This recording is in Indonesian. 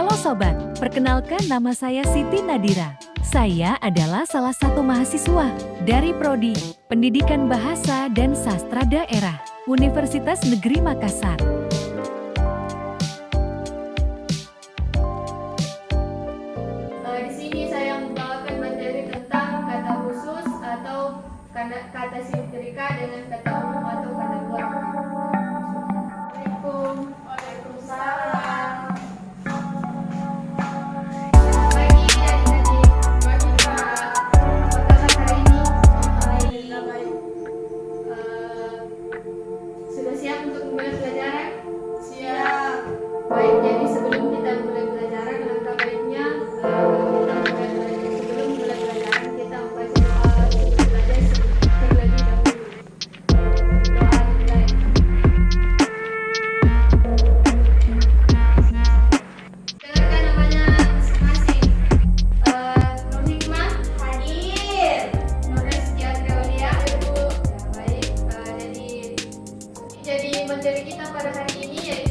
Halo Sobat, perkenalkan nama saya Siti Nadira. Saya adalah salah satu mahasiswa dari Prodi Pendidikan Bahasa dan Sastra Daerah Universitas Negeri Makassar. Di sini saya membawakan materi tentang kata khusus atau kata simetrika dengan kata umum atau kata luar. Assalamualaikum. Waalaikumsalam. Pagi adik-adik. Pagi Pak. Apa kabar hari ini? Alhamdulillah baik. Sudah siap untuk mulai pelajaran? Siap. Baik, jadi sebelum kita mulai pelajaran, langkah baiknya sebelum mulai pelajaran kita membaca doa sebelum belajar terlebih dahulu. Doa dimulai. Dengarkan namanya masing-masing. Nur Hikmah hadir. Nur Reskiatri Aulia, Ibu. Ya, baik. Jadi materi kita pada hari ini yaitu